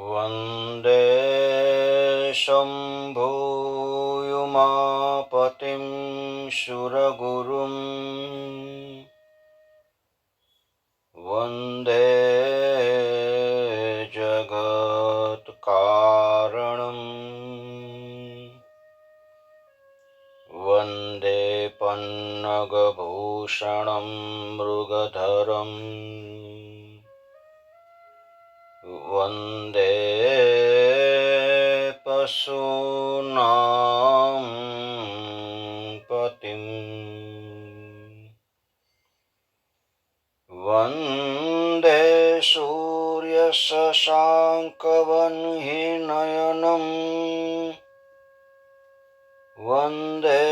वन्दे शम्भूयुमापतिं सुरगुरुं वन्दे जगत्कारणं वन्दे पन्नगभूषणं मृगधरम् वन्दे पशूनां पतिम् वन्दे सूर्यशशाङ्कवह्निनयनं वन्दे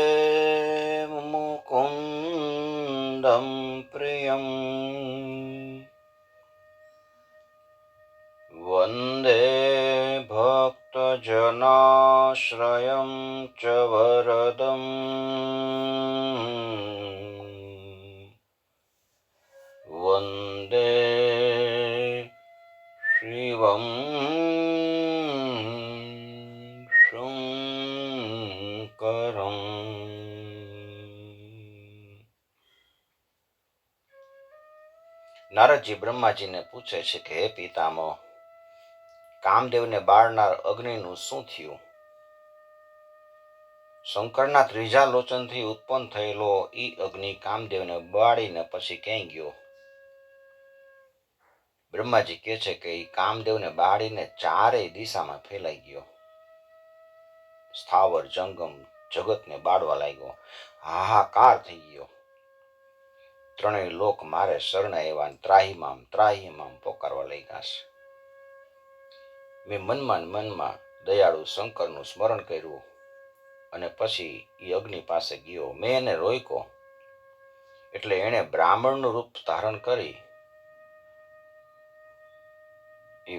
मुकुन्दं प्रियम् वन्दे भक्तजनाश्रयं च वरदम् वन्दे शिवं शङ्करम्। નારદજી બ્રહ્માજીને પૂછે છે કે હે પિતામહ, કામદેવને બાળનાર અગ્નિનું શું થયું? શંકરના ત્રીજા લોચનથી ઉત્પન્ન થયેલો ઈ અગ્નિ કામદેવને બાળીને પછી ક્યાંય ગયો? બ્રહ્માજી કહે છે કે ઈ કામદેવને બાળીને ચારેય દિશામાં ફેલાઈ ગયો. સ્થાવર જંગમ જગતને બાળવા લાગ્યો. હાહાકાર થઈ ગયો. ત્રણેય લોક મારે શરણે આવ્યા, ત્રાહીમામ ત્રાહીમામ પોકારવા લાગ્યા છે. મેં મનમાં દયાળુ શંકરનું સ્મરણ કર્યું અને પછી એ અગ્નિ પાસે ગયો. મેં એને રોક્યો એટલે એણે બ્રાહ્મણનું રૂપ ધારણ કરી એ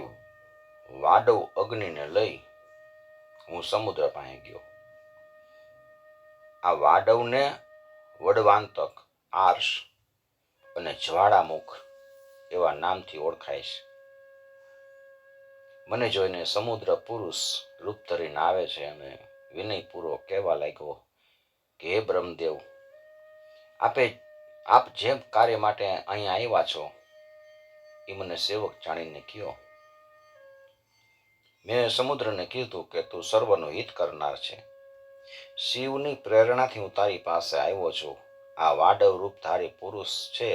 વાડવ અગ્નિને લઈ હું સમુદ્ર પાસે ગયો. આ વાડવને વડવાંતક, આર્ષ અને જ્વાળામુખ એવા નામથી ઓળખાય છે. મને જોઈને સમુદ્ર પુરુષ રૂપ ધરીને આવે છે અને વિનયપૂર્વક કહેવા લાગ્યો કે હે બ્રહ્મદેવ, આપ જેમ કાર્ય માટે અહીં આવ્યા છો એ મને સેવક જાણીને કયો. મેં સમુદ્રને કીધું કે તું સર્વનું હિત કરનાર છે. શિવની પ્રેરણાથી હું તારી પાસે આવ્યો છું. આ વાડવ રૂપધારી પુરુષ છે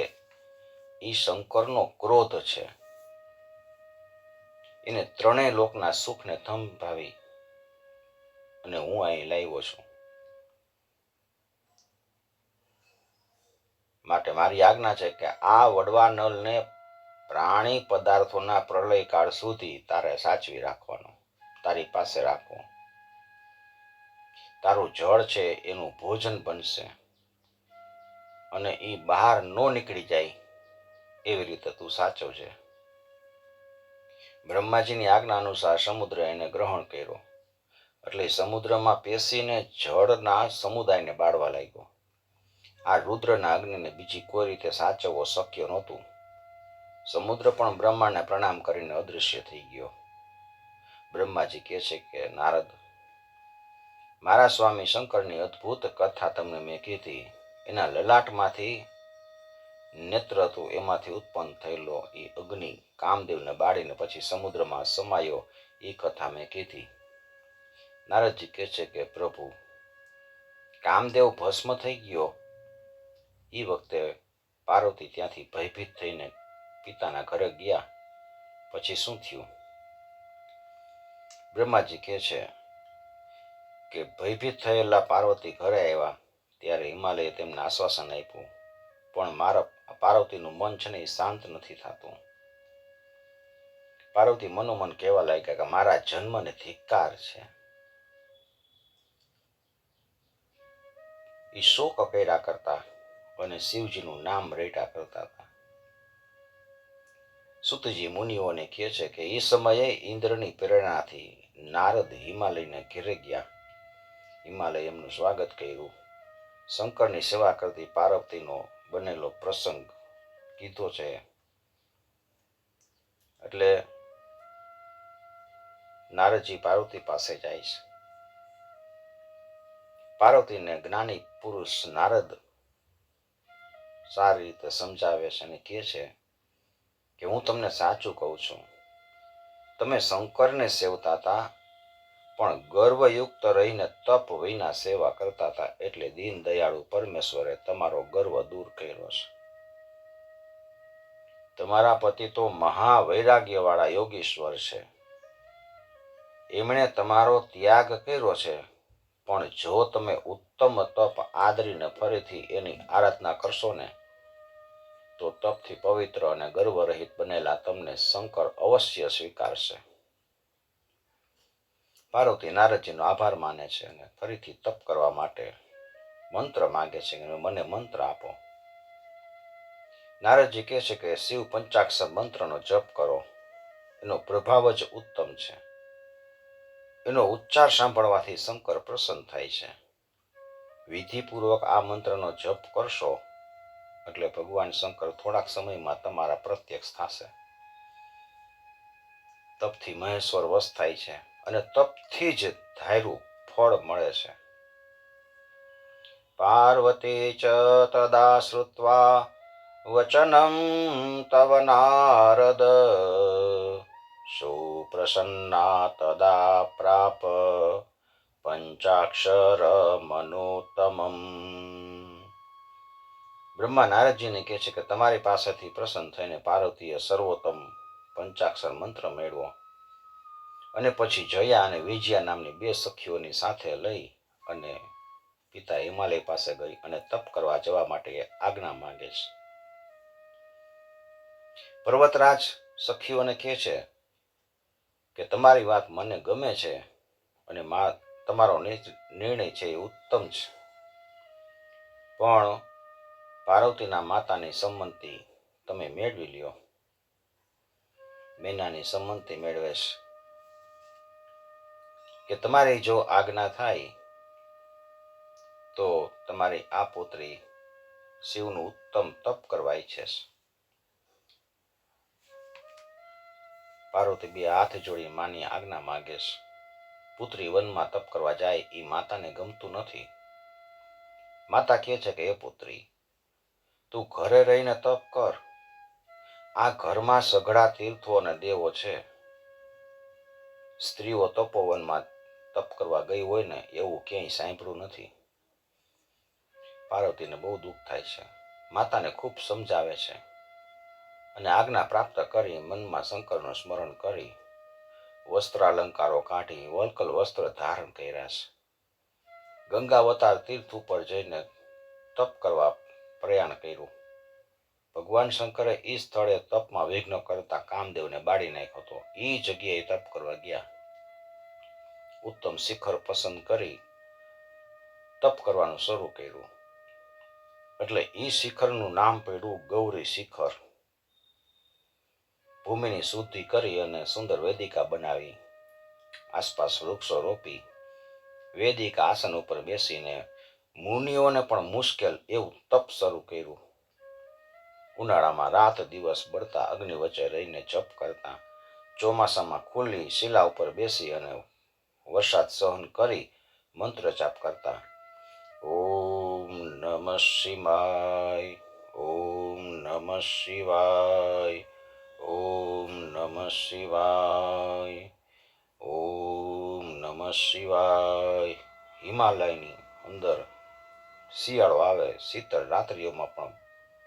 એ શંકરનો ક્રોધ છે. એને ત્રણેય લોકના સુખને થંભાવી અને હું અહીં લાવ્યો છું. માટે મારી આજ્ઞા છે કે આ વડવા નળને પ્રાણી પદાર્થોના પ્રલયકાળ સુધી તારે સાચવી રાખવાનો, તારી પાસે રાખવો. તારું જળ છે એનું ભોજન બનશે અને એ બહાર ન નીકળી જાય એવી રીતે તું સાચવજે. બ્રહ્માજીની આજ્ઞા અનુસાર સમુદ્ર એને ગ્રહણ કર્યો એટલે સમુદ્રમાં પેસીને જળના સમુદાયને બાળવા લાગ્યો. આ રુદ્રના અગ્નિને બીજી કોઈ રીતે સાચવવો શક્ય નહોતું. સમુદ્ર પણ બ્રહ્માને પ્રણામ કરીને અદૃશ્ય થઈ ગયો. બ્રહ્માજી કહે છે કે નારદ, મારા સ્વામી શંકરની અદ્ભુત કથા તમને મેં કીધી. એના લલાટમાંથી નેત્ર હતું, એમાંથી ઉત્પન્ન થયેલો એ અગ્નિ કામદેવને બાળીને પછી સમુદ્રમાં સમાયો એ કથા મેં કીધી. નારદજી કહે છે કે પ્રભુ, કામદેવ ભસ્મ થઈ ગયો એ વખતે પાર્વતી ત્યાંથી ભયભીત થઈને પિતાના ઘરે ગયા. પછી શું થયું? બ્રહ્માજી કહે છે કે ભયભીત થયેલા પાર્વતી ઘરે આવ્યા ત્યારે હિમાલયે તેમને આશ્વાસન આપ્યું, પણ મારા પાર્વતીનું મન છે ને એ શાંત નથી થતું. પાર્વતી મનોમન કહેવા લાગ્યા કે મારા જન્મને ધિક્કાર છે. એ શોક કર્યા કરતા અને શિવજીનું નામ રેટા કરતા હતા. સુતજી મુનિઓને કહે છે કે એ સમયે ઇન્દ્રની પ્રેરણાથી નારદ હિમાલયને ઘેરે ગયા. હિમાલય એમનું સ્વાગત કર્યું. શંકરની સેવા કરતી પાર્વતીનો બનેલો પ્રસંગ કીધો છે. એટલે નારદજી પાર્વતી પાસે જાય છે. પાર્વતીને જ્ઞાની પુરુષ નારદ સારી રીતે સમજાવે છે અને કહે છે કે હું તમને સાચું કહું છું, તમે શંકરને સેવતા હતા, પણ ગર્વયુક્ત રહીને તપ વિના સેવા કરતા હતા, એટલે દીન દયાળુ પરમેશ્વરે તમારો ગર્વ દૂર કર્યો છે. તમારા પતિ તો મહાવૈરાગ્યવાળા યોગીશ્વર છે. એમણે તમારો ત્યાગ કર્યો છે, પણ જો તમે ઉત્તમ તપ આદરીને ફરીથી એની આરાધના કરશો ને, તો તપથી પવિત્ર અને ગર્વરહિત બનેલા તમને શંકર અવશ્ય સ્વીકારશે. પાર્વતી નારદજીનો આભાર માને છે અને ફરીથી તપ કરવા માટે મંત્ર માંગે છે કે મને મંત્ર આપો. નારદજી કહે છે કે શિવ પંચાક્ષર મંત્રનો જપ કરો, એનો પ્રભાવ જ ઉત્તમ છે. એનો ઉચ્ચાર સાંભળવાથી શંકર પ્રસન્ન થાય છે. વિધિપૂર્વક આ મંત્રનો જપ કરશો એટલે ભગવાન શંકર થોડાક સમયમાં તમારા પ્રત્યક્ષ થશે. તપથી મહેશ્વર વશ થાય છે અને તપથી જ ધાર્યું ફળ મળે છે. પાર્વતી ચ તદા શ્રુત્વા વચનમ તવ નારદ, સુપ્રસન્ના તદા પ્રાપ પંચાક્ષર મનોતમમ. બ્રહ્મા નારદજીને કહે છે કે તમારી પાસેથી પ્રસન્ન થઈને પાર્વતીએ સર્વોત્તમ પંચાક્ષર મંત્ર મેળવો અને પછી જયા અને વિજયા નામની બે સખીઓની સાથે લઈ અને પિતા હિમાલય પાસે ગઈ અને તપ કરવા જવા માટે આજ્ઞા માંગે છે. પર્વતરાજ સખીઓને કહે છે કે તમારી વાત મને ગમે છે અને તમારો નિર્ણય છે એ ઉત્તમ છે, પણ પાર્વતીના માતાની સંમતિ તમે મેળવી લ્યો. મેનાની સંમતિ મેળવે છે કે તમારી જો આજ્ઞા થાય તો તમારી આ પુત્રી શિવનું ઉત્તમ તપ કરવા ઈચ્છે છે. પાર્વતી બે હાથ જોડી માની આજ્ઞા માંગે છે. પુત્રી વનમાં તપ કરવા જાય એ માતાને ગમતું નથી. માતા કહે છે કે એ પુત્રી, તું ઘરે રહીને તપ કર. આ ઘરમાં સઘળા તીર્થો અને દેવો છે. સ્ત્રીઓ તપોવનમાં તપ કરવા ગઈ હોય ને એવું ક્યાંય સાંભળ્યું નથી. પાર્વતીને બહુ દુઃખ થાય છે. માતાને ખૂબ સમજાવે છે અને આજ્ઞા પ્રાપ્ત કરી મનમાં શંકરનું સ્મરણ કરી વસ્ત્રાલંકારો કાઢી વલ્કલ વસ્ત્ર ધારણ કર્યા છે. ગંગાવતાર તીર્થ ઉપર જઈને તપ કરવા પ્રયાણ કર્યું. ભગવાન શંકરે એ સ્થળે તપમાં વિઘ્ન કરતા કામદેવને બાળી નાખ્યો હતો. એ જગ્યાએ તપ કરવા ગયા. ઉત્તમ શિખર પસંદ કરી તપ કરવાનું શરૂ કર્યું. એટલે એ શિખરનું નામ પડ્યું ગૌરી શિખર. ભૂમિની શુદ્ધિ કરી અને સુંદર વેદિકા બનાવી, આસપાસ વૃક્ષો રોપી, વેદિકા આસન ઉપર બેસીને મુનિઓને પણ મુશ્કેલ એવું તપ શરૂ કર્યું. ઉનાળામાં રાત દિવસ બળતા અગ્નિ વચ્ચે રહીને જપ કરતા, ચોમાસામાં ખુલ્લી શિલા ઉપર બેસી અને વરસાદ સહન કરી મંત્ર જાપ કરતા. ઓમ નમઃ શિવાય, ઓમ નમઃ શિવાય, ઓમ નમઃ શિવાય, ઓમ નમઃ શિવાય. હિમાલયની અંદર શિયાળો આવે, શીતળ રાત્રિઓમાં પણ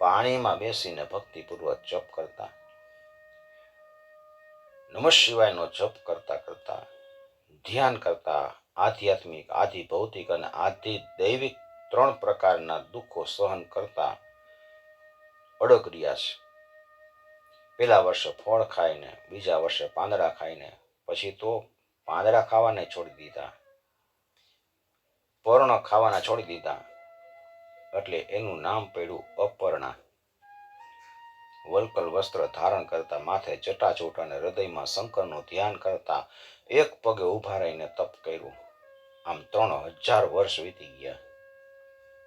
પાણીમાં બેસીને ભક્તિપૂર્વક જપ કરતા. નમઃ શિવાયનો જપ કરતા કરતા, ધ્યાન કરતા, આધ્યાત્મિક, આધિ ભૌતિક અને આધિ દૈવિક ત્રણ પ્રકારના દુઃખો સહન કરતા અડગ રહ્યા છે. પેલા વર્ષે ફળ ખાઈને, બીજા વર્ષે પાંદડા ખાઈને, પછી તો પાંદડા ખાવાને છોડી દીધા, પર્ણ ખાવાના છોડી દીધા. એટલે એનું નામ પડ્યું અપર્ણા. વલ્કલ વસ્ત્ર ધારણ કરતા, માથે જટાજૂટ અને હૃદયમાં શંકરનું ધ્યાન કરતા, એક પગે ઉભા રહીને તપ કર્યું. આમ 3000 વર્ષ વીતી ગયા.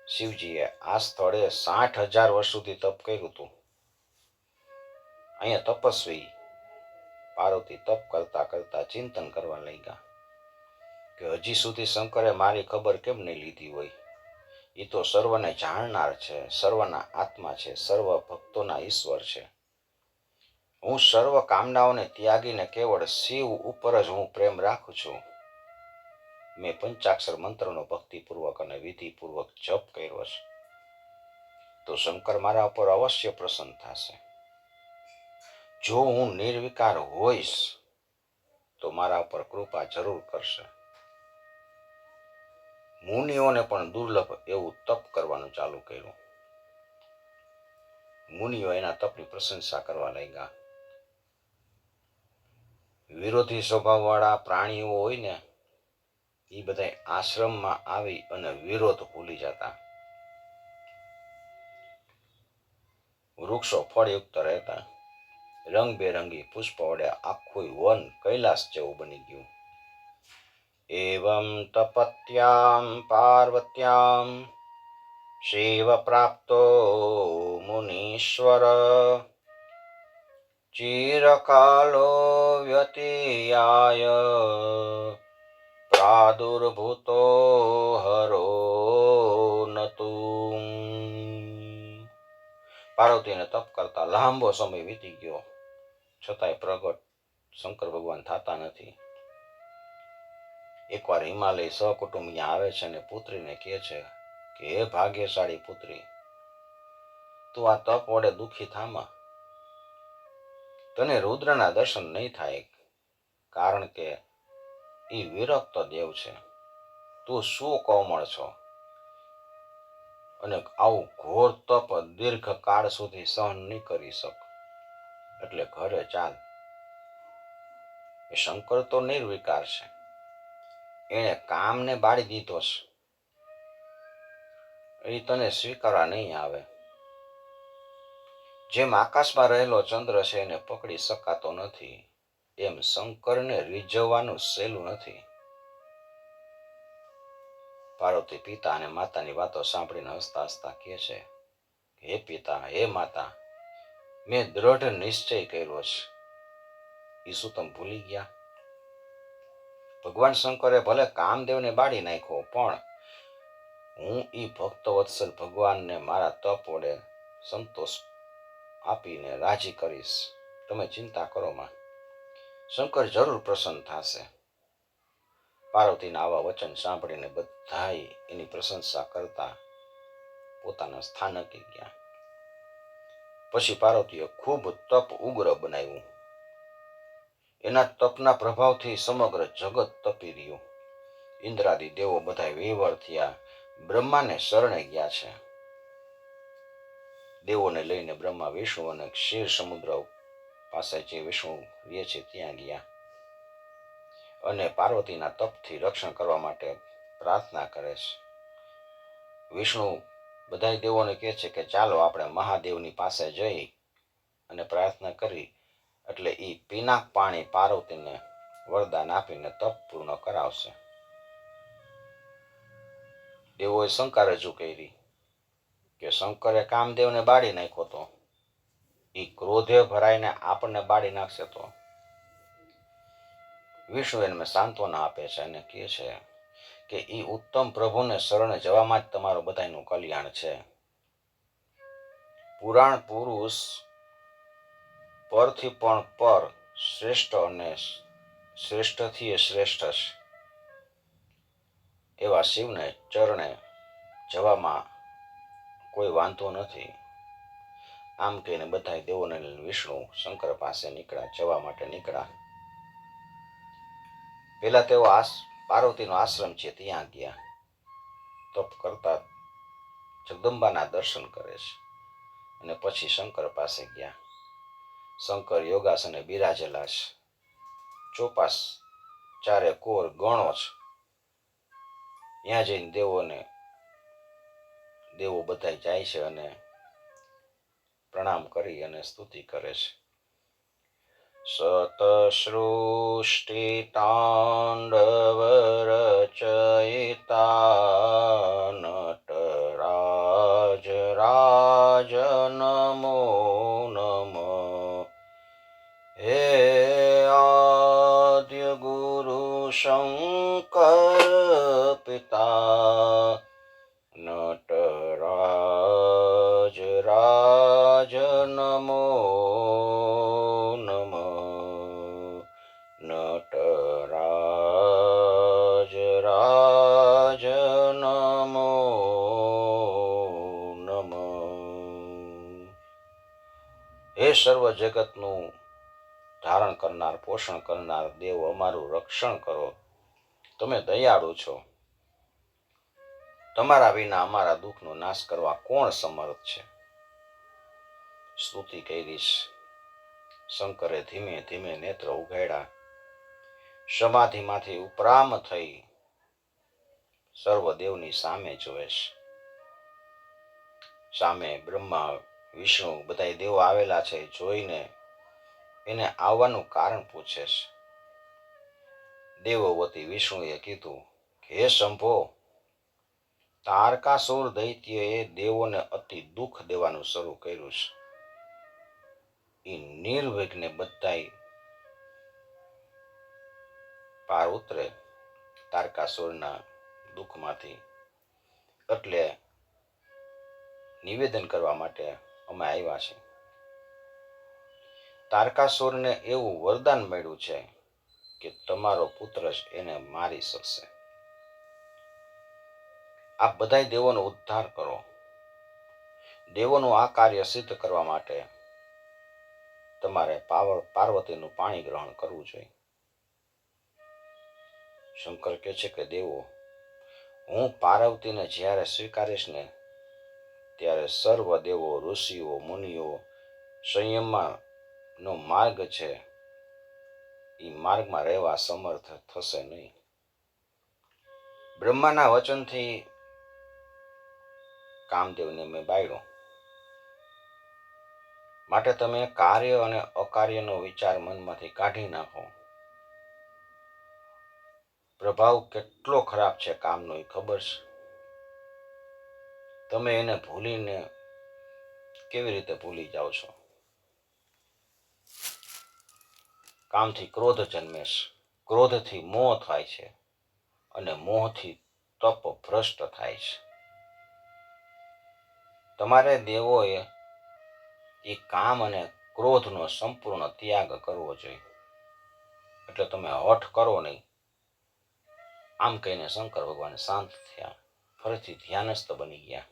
શિવજીએ આ સ્થળે 60,000 વર્ષ સુધી તપ કર્યું હતું. અહીંયા તપસ્વી પાર્વતી તપ કરતા કરતા ચિંતન કરવા લાગ્યા કે હજી સુધી શંકરે મારી ખબર કેમ નહીં લીધી હોય. એ તો સર્વને જાણનાર છે, સર્વના આત્મા છે, સર્વ ભક્તોના ઈશ્વર છે. હું સર્વ કામનાઓને ત્યાગીને કેવળ શિવ ઉપર જ હું પ્રેમ રાખું છું. મેં પંચાક્ષર મંત્રનો ભક્તિપૂર્વક અને વિધિપૂર્વક જપ કર્યો છે. તો શંકર મારા ઉપર અવશ્ય પ્રસન્ન થશે. જો હું નિર્વિકાર હોઈશ તો મારા ઉપર કૃપા જરૂર કરશે. મુનિઓને પણ દુર્લભ એવું તપ કરવાનું ચાલુ કર્યું. મુનિઓ એના તપની પ્રશંસા કરવા લાગ્યા. વિરોધી સ્વભાવવાળા પ્રાણીઓ હોય ને, એ બધા આશ્રમમાં આવી અને વિરોધ ભૂલી જતા. વૃક્ષો ફળયુક્ત રહેતા. રંગબેરંગી પુષ્પ વડે આખું વન કૈલાસ જેવું બની ગયું. એવં તપત્યામ પાર્વત્યામ શિવ પ્રાપ્તો મુનીશ્વર ચિરકાલો વ્યતીયાય પ્રાદુર્ભૂતો હરો નતું. પાર્વતીને તપ કરતા લાંબો સમય વીતી ગયો, છતાંય પ્રગટ શંકર ભગવાન થતા નથી. એકવાર હિમાલય સહકુટુંબ અહીંયા આવે છે અને પુત્રીને કહે છે કે હે ભાગ્યશાળી પુત્રી, તું આ તપ વડે દુઃખી થામાં. તને રુદ્રના દર્શન નહીં થાય, કારણ કે એ વિરક્ત દેવ છે. તું શું કોમળ છો અને આવું ઘોર તપ દીર્ઘ કાળ સુધી સહન નહીં કરી શક, એટલે ઘરે ચાલ. એ શંકર તો નિર્વિકાર છે, એણે કામને બાળી દીધો છે. એ તને સ્વીકારવા નહીં આવે. જેમ આકાશમાં રહેલો ચંદ્ર છે એને પકડી શકાતો નથી, એમ શંકરને રીઝવવાનું સહેલું નથી. પાર્વતી પિતા અને માતાની વાતો સાંભળીને હસતા હસતા કહે છે, હે પિતા, હે માતા, મેં દ્રઢ નિશ્ચય કર્યો છે. એ શું તમે ભૂલી ગયા? ભગવાન શંકરે ભલે કામદેવને બાળી નાખ્યો, પણ હું એ ભક્ત વત્સલ ભગવાનને મારા તપ વડે સંતોષ આપીને રાજી કરીશ. તમે ચિંતા કરો માં, શંકર જરૂર પ્રસન્ન થશે. પાર્વતીના આવા વચન સાંભળીને બધાય એની પ્રશંસા કરતા પોતાના સ્થાનકે ગયા. પછી પાર્વતીએ ખૂબ તપ ઉગ્ર બનાવ્યું. એના તપના પ્રભાવથી સમગ્ર જગત તપી રહ્યું. ઇન્દ્રાદિ દેવો બધા વિહવળ થયા, બ્રહ્માને શરણે ગયા છે. દેવોને લઈને બ્રહ્મા વિષ્ણુ અને ક્ષીર સમુદ્ર પાસે જે વિષ્ણુ રહે છે ત્યાં ગયા અને પાર્વતીના તપથી રક્ષણ કરવા માટે પ્રાર્થના કરે છે. વિષ્ણુ બધા દેવોને કહે છે કે ચાલો આપણે મહાદેવની પાસે જઈ અને પ્રાર્થના કરી, એટલે એ પિનાક પાણી પાર્વતીને વરદાન આપીને તપ પૂર્ણ કરાવશે. દેવોએ શંકા રજૂ કરી કે શંકરે કામદેવને બાળી નાખ્યો, તો એ ક્રોધે ભરાઈને આપણને બાળી નાખશે તો. વિષ્ણુ એને સાંત્વના આપે છે અને કહે છે કે એ ઉત્તમ પ્રભુને શરણે જવામાં જ તમારું બધાનું કલ્યાણ છે. પુરાણ પુરુષ પરથી પણ પર, શ્રેષ્ઠ અને શ્રેષ્ઠથી શ્રેષ્ઠ છે એવા શિવને ચરણે જવામાં કોઈ વાંધો નથી. આમ કહીને બધા દેવોને વિષ્ણુ શંકર પાસે નીકળ્યા, જવા માટે નીકળ્યા. પેલા તેઓ પાર્વતીનો આશ્રમ છે ત્યાં ગયા. તપ કરતા જગદંબાના દર્શન કરે છે અને પછી શંકર પાસે ગયા. શંકર યોગાસને બિરાજેલા છે. ચોપાસ ચારે કોર ગણો છે. ત્યાં જઈને દેવો બધા જાય છે અને પ્રણામ કરી અને સ્તુતિ કરે છે. સતસૃષ્ટિ તાંડવ રચયિતા નટરાજ રાજ નમો નમઃ. હે શંકર પિતા નટરાજ રાજ નમો નમઃ નટરાજ રાજ નમો નમઃ. હે સર્વ જગતનું ધારણ કરનાર પોષણ કરનાર દેવ, અમારું રક્ષણ કરો. તમે દયાળુ છો. તમારા વિના અમારા દુઃખનો નાશ કરવા કોણ સમર્થ છે? સ્તુતિ કરીશ. શંકરે ધીમે ધીમે નેત્ર ઉઘાડ્યા. સમાધિમાંથી ઉપરામ થઈ સર્વદેવની સામે જોવેશ. સામે બ્રહ્મા વિષ્ણુ બધા દેવો આવેલા છે. જોઈને એને આવવાનું કારણ પૂછે છે. દેવો વતી વિષ્ણુએ કીધું કે હે શંભો, તારકાસુર દૈત્યએ દેવોને અતિ દુઃખ દેવાનું શરૂ કર્યું છે. એ નિર્વિઘ્ને બધાય પાર ઉતરે તારકાસુરના દુઃખમાંથી. એટલે નિવેદન કરવા માટે અમે આવ્યા છીએ. તારકાસુરને એવું વરદાન મળ્યું છે કે તમારો પુત્ર જ એને મારી શકશે. આપ બધા દેવોનો ઉદ્ધાર કરો. દેવોનું આ કાર્ય સિદ્ધ કરવા માટે તમારે પાર્વતીનું પાણી ગ્રહણ કરવું જોઈએ. શંકર કહે છે કે દેવો, હું પાર્વતીને જ્યારે સ્વીકારીશ ને ત્યારે સર્વ દેવો, ઋષિઓ, મુનિઓ સંયમમાં નો માર્ગ છે એ માર્ગમાં રહેવા સમર્થ થશે નહીં. બ્રહ્માના વચનથી કામદેવને મેં બાળ્યો. માટે તમે કાર્ય અને અકાર્યનો વિચાર મનમાંથી કાઢી નાખો. પ્રભાવ કેટલો ખરાબ છે કામનો એ ખબર છે? તમે એને ભૂલીને કેવી રીતે ભૂલી જાઓ છો? કામથી ક્રોધ જન્મે છે, ક્રોધથી મોહ થાય છે અને મોહથી તપ ભ્રષ્ટ થાય છે. તમારે દેવોએ એ કામ અને ક્રોધનો સંપૂર્ણ ત્યાગ કરવો જોઈએ. એટલે તમે હઠ કરો નહીં. આમ કહીને શંકર ભગવાન શાંત થયા. ફરીથી ધ્યાનસ્થ બની ગયા.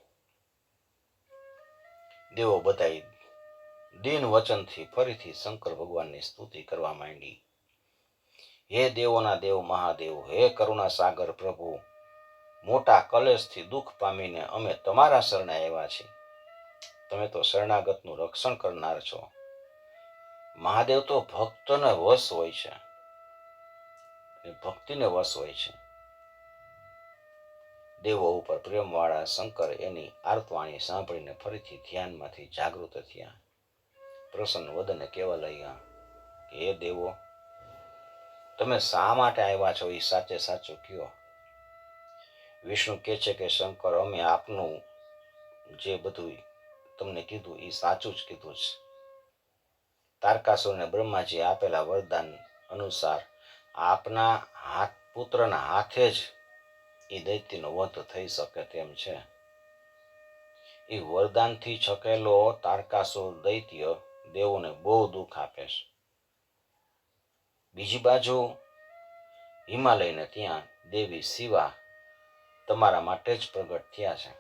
દેવો બધાય દીન વચનથી ફરીથી શંકર ભગવાનની સ્તુતિ કરવા માંડી. હે દેવોના દેવ મહાદેવ, હે કરુણા સાગર પ્રભુ, મોટા કલેશથી દુઃખ પામીને અમે તમારા શરણે આવ્યા છીએ. તમે તો શરણાગતનું રક્ષણ કરનાર છો. મહાદેવ તો ભક્તને વશ હોય છે, ભક્તિને વશ હોય છે. દેવો ઉપર પ્રેમવાળા શંકર એની આર્તવાણી સાંભળીને ફરીથી ધ્યાનમાંથી જાગૃત થયા. પ્રસન્ન વદને કહેવા લાગ્યા કે હે દેવો, તમે શા માટે આવ્યા છો એ સાચે સાચું કયો. વિષ્ણુ કહે છે કે શંકર, અમે આપનું જે બધું તમને કીધું એ સાચું જ કીધું છે. તારકાસુરને બ્રહ્માજી આપેલા વરદાન અનુસાર આપના પુત્રના હાથે જ એ દૈત્યનો વધ થઈ શકે તેમ છે. એ વરદાનથી છકેલો તારકાસુર દૈત્ય દેવોને બહુ દુઃખ આપે છે. બીજી બાજુ હિમાલયને ત્યાં દેવી શિવા તમારા માટે જ પ્રગટ થયા છે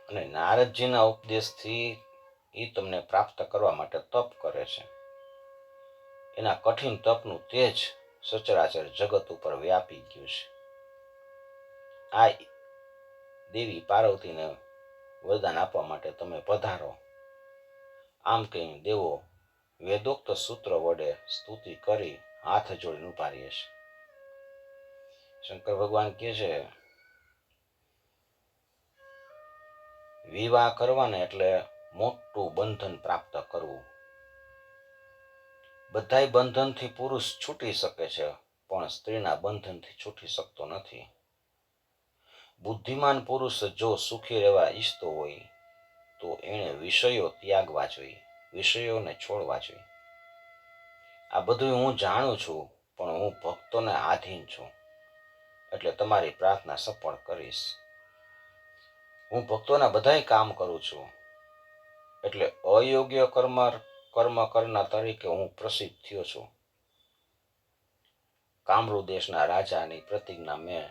અને નારદજીના ઉપદેશથી એ તમને પ્રાપ્ત કરવા માટે તપ કરે છે. એના કઠિન તપનું તેજ સચરાચર જગત ઉપર વ્યાપી ગયું છે. આ દેવી પાર્વતીને વરદાન આપવા માટે તમે પધારો. આમ કહી દેવો વેદોક્ત સૂત્ર વડે સ્તુતિ કરી હાથ જોડીને ઉભા રહે છે. શંકર ભગવાન કહે છે, વિવાહ કરવાને એટલે મોટું બંધન પ્રાપ્ત કરવું. બધાય બંધનથી પુરુષ છૂટી શકે છે, પણ સ્ત્રીના બંધનથી છૂટી શકતો નથી. બુદ્ધિમાન પુરુષ જો સુખી રહેવા ઈચ્છતો હોય તો એણે વિષયો ત્યાગવા જોઈએ, વિષયોને છોડવા જોઈએ. આ બધું હું જાણું છું, પણ હું ભક્તોને આધીન છું, એટલે તમારી પ્રાર્થના સફળ કરીશ. હું ભક્તોના બધાય કામ કરું છું, એટલે અયોગ્ય કર્મ કરનાર તરીકે હું પ્રસિદ્ધ થયો છું. કામરૂ દેશના રાજાની પ્રતિજ્ઞા મેં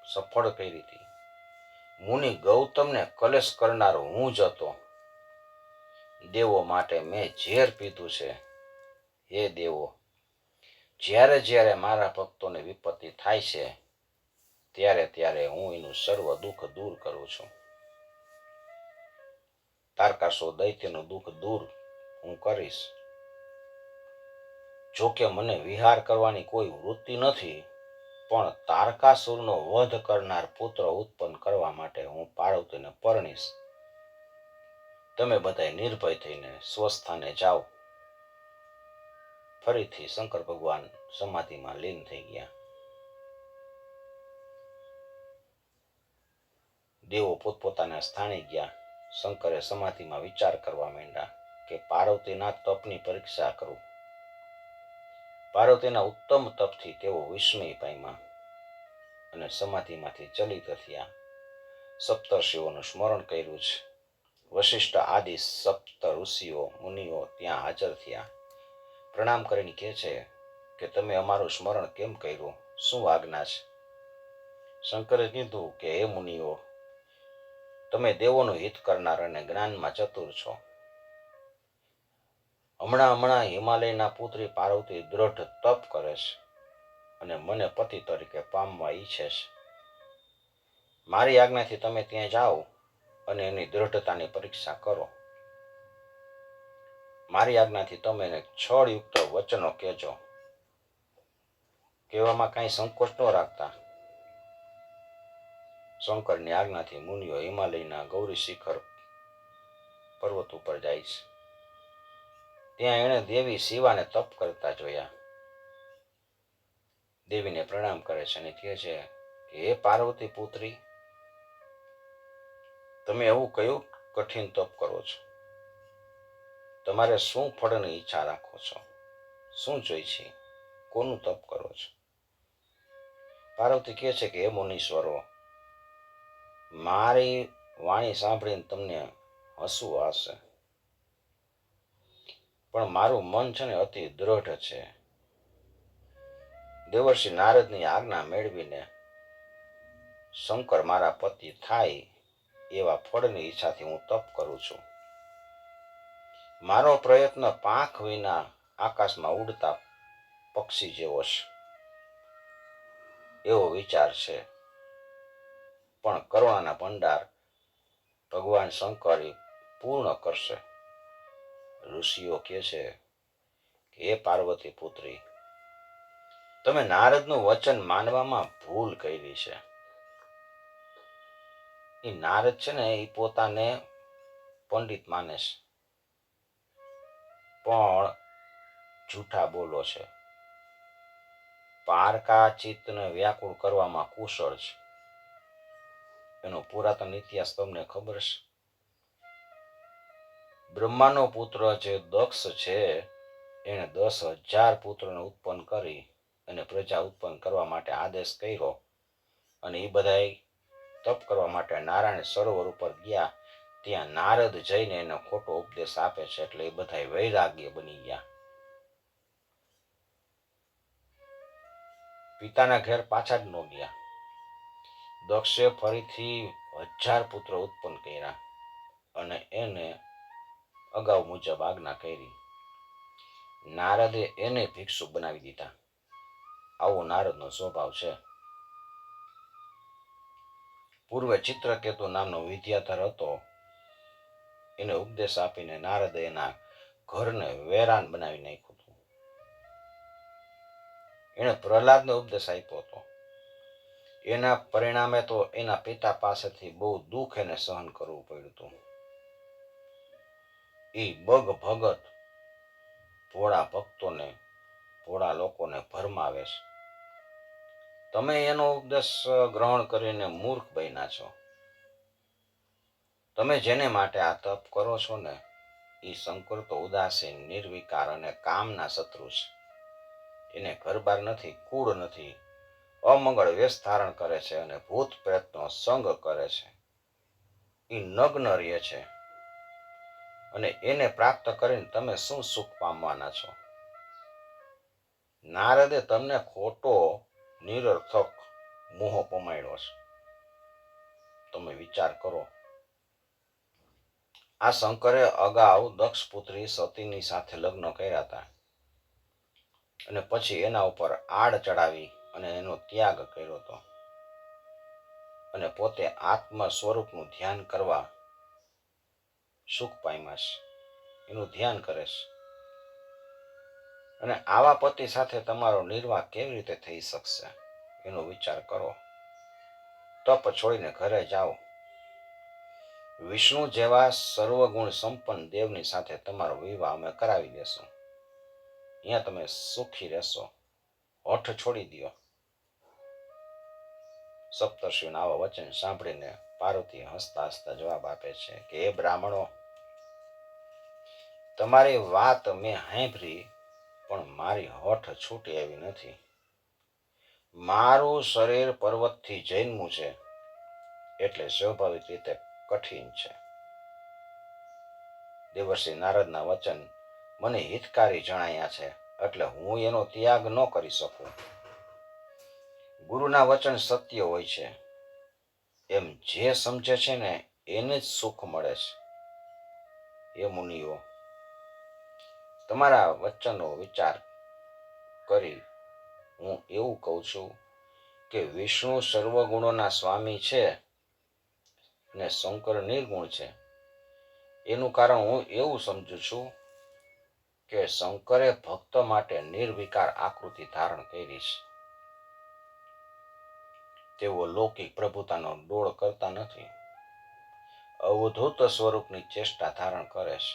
સફળ કરી હતી. મુનિ ગૌતમને કલેશ કરનાર હું જ હતો. દેવો માટે મેં ઝેર પીધું છે. હે દેવો, જ્યારે જ્યારે મારા ભક્તોને વિપત્તિ થાય છે, ત્યારે ત્યારે હું એનું સર્વ દુઃખ દૂર કરું છું. તારકાસુર દૈત્યનું દુઃખ દૂર હું કરીશ. જોકે મને વિહાર કરવાની કોઈ વૃત્તિ નથી, પણ તારકાસુરનો વધ કરનાર પુત્ર ઉત્પન્ન કરવા માટે હું પાર્વતીને પરણીશ. તમે બધા નિર્ભય થઈને સ્વસ્થાને જાઓ. ફરીથી શંકર ભગવાન સમાધિમાં લીન થઈ ગયા. દેવો પોતપોતાના સ્થાને ગયા. શંકરે સમાધિમાં વિચાર કરવા માંડ્યા કે પાર્વતીના તપની પરીક્ષા કરું. પાર્વતીના ઉત્તમ તપથી તેઓ વિસ્મય પામ્યા અને સમાધિમાંથી ચલિત થયા. સપ્તર્ષિઓનું સ્મરણ કર્યું છે. વશિષ્ઠ આદિ સપ્ત ઋષિઓ મુનિઓ ત્યાં હાજર થયા. પ્રણામ કરીને કહે છે કે તમે અમારું સ્મરણ કેમ કર્યું, શું આજ્ઞા છે? શંકરે કીધું કે હે મુનિઓ, તમે દેવોનું હિત કરનાર અને જ્ઞાનમાં ચતુર છો. હમણાં હિમાલયના પુત્રી પાર્વતી દ્રઢ તપ કરે છે અને મને પતિ તરીકે પામવા ઈચ્છે છે. મારી આજ્ઞાથી તમે ત્યાં જાઓ અને એની દ્રઢતાની પરીક્ષા કરો. મારી આજ્ઞાથી તમે એને છળયુક્ત વચનો કહેજો. કહેવામાં કાંઈ સંકોચ ન રાખતા. શંકરની આજ્ઞાથી મુનિઓ હિમાલયના ગૌરી શિખર પર્વત ઉપર જાય છે. ત્યાં એણે દેવી શિવાને તપ કરતા જોયા. દેવીને પ્રણામ કરે છે અને કહે છે કે હે પાર્વતી પુત્રી, તમે એવું કયું કઠિન તપ કરો છો? તમારે શું ફળની ઈચ્છા રાખો છો? શું જોઈ છે? કોનું તપ કરો છો? પાર્વતી કહે છે કે હે મુનીશ્વરો, મારી વાણી સાંભળીને તમને હસવું આવશે, પણ મારું મન છે ને અતિ દ્રઢ છે. દેવર્ષિ નારદની આજ્ઞા મેળવીને શંકર મારા પતિ થાય એવા ફળની ઈચ્છાથી હું તપ કરું છું. મારો પ્રયત્ન પાંખ વિના આકાશમાં ઉડતા પક્ષી જેવો છે, એવો વિચાર છે. પણ કરુણાના ભંડાર ભગવાન શંકર પૂર્ણ કરશે. ઋષિઓ કહે છે કે હે પાર્વતી પુત્રી, તમે નારદનું વચન માનવામાં ભૂલ કરી છે. એ નારદ છે ને એ પોતાને પંડિત માને છે, પણ જૂઠા બોલો છે. પારકા ચિત્તને વ્યાકુળ કરવામાં કુશળ છે. એનો પુરાતન ઇતિહાસ તમને ખબર છે. બ્રહ્માનો પુત્ર જે દક્ષ છે, એને 10,000 પુત્રોને ઉત્પન્ન કરી અને પ્રજા ઉત્પન્ન કરવા માટે આદેશ કર્યો. અને એ બધા તપ કરવા માટે નારાયણ સરોવર ઉપર ગયા. ત્યાં નારદ જઈને એને ખોટો ઉપદેશ આપે છે, એટલે એ બધા વૈરાગ્ય બની ગયા. પિતાના ઘેર પાછા જ ન ગયા. દક્ષે ફરીથી 1000 પુત્રો ઉત્પન્ન કર્યા અને એને અગાઉ મુજબ આજ્ઞા કરી. નારદે એને ભિક્ષુ બનાવી દીધા. આવો નારદનો સ્વભાવ છે. પૂર્વે ચિત્રકેતુ નામનો વિદ્યાધર હતો. એને ઉપદેશ આપીને નારદે એના ઘરને વેરાન બનાવી નાખ્યું હતું. એને પ્રહલાદને ઉપદેશ આપ્યો હતો. એના પરિણામે તો એના પિતા પાસેથી બહુ દુઃખ એને સહન કરવું પડ્યું હતું. એ બગ ભગત ભોળા ભક્તોને, ભોળા લોકોને ભરમાવે છે. તમે એનો ઉપદેશ ગ્રહણ કરીને મૂર્ખ બન્યા છો. તમે જેને માટે આ તપ કરો છો ને, એ શંકર તો ઉદાસીન, નિર્વિકાર અને કામના શત્રુ છે. એને ઘરબાર નથી, કુળ નથી, અમંગળ વેશ ધારણ કરે છે અને ભૂત પ્રેતનો સંગ કરે છે. એ નગ્ન રહે છે અને એને પ્રાપ્ત કરીને તમે શું સુખ પામવાના છો? નારદે તમને ખોટો નિરર્થક મોહ પમાડ્યો છે. તમે વિચાર કરો. આ શંકરે અગાઉ દક્ષ પુત્રી સતીની સાથે લગ્ન કર્યા હતા અને પછી એના ઉપર આડ ચડાવી અને એનો ત્યાગ કર્યો હતો અને પોતે આત્મ સ્વરૂપનું ધ્યાન કરવા સુખ પામ્યા છે, એનું ધ્યાન કરે છે. અને આવા પતિ સાથે તમારો નિર્વાહ કેવી રીતે થઈ શકશે એનો વિચાર કરો. તપ છોડીને ઘરે જાઓ. વિષ્ણુ જેવા સર્વગુણ સંપન્ન દેવની સાથે તમારો વિવાહ અમે કરાવી દેશું. અહીંયા તમે સુખી રહેશો. હઠ છોડી દો. સપ્તર્ષિઓના આવા વચન સાંભળીને પાર્વતી હસતા હસતા જવાબ આપે છે કે હે બ્રાહ્મણો, તમારી વાત મેં સાંભળી, પણ મારી હઠ છૂટી એવી નથી. મારું શરીર પર્વતથી જન્મ્યું છે એટલે સ્વાભાવિક રીતે કઠિન છે. દેવર્ષિ નારદના વચન મને હિતકારી જણાયા છે એટલે હું એનો ત્યાગ ન કરી શકું. ગુરુના વચન સત્ય હોય છે એમ જે સમજે છે ને એને જ સુખ મળે છે. એ મુનિઓ, તમારા વચનનો વિચાર કરી હું એવું કહું છું કે વિષ્ણુ સર્વગુણોના સ્વામી છે અને શંકર નિર્ગુણ છે. એનું કારણ હું એવું સમજુ છું કે શંકરે ભક્ત માટે નિર્વિકાર આકૃતિ ધારણ કરી છે. તેઓ લૌકિક પ્રભુતાનો ડોળ કરતા નથી, અવધૂત સ્વરૂપની ચેષ્ટા ધારણ કરે છે.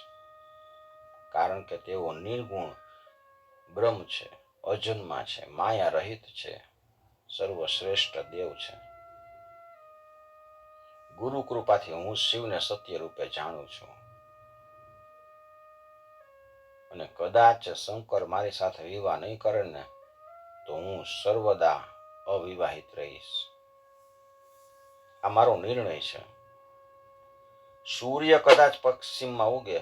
કારણ કે તેઓ નિર્ગુણ બ્રહ્મ છે, અજન્મા છે, માયા રહિત છે, સર્વશ્રેષ્ઠ દેવ છે. ગુરુ કૃપાથી હું શિવને સત્ય રૂપે જાણું છું અને કદાચ શંકર મારી સાથે વિવાહ નહીં કરે ને તો હું સર્વદા અવિવાહિત રહીશ. આ મારો નિર્ણય છે. સૂર્ય કદાચ પશ્ચિમમાં ઉગે,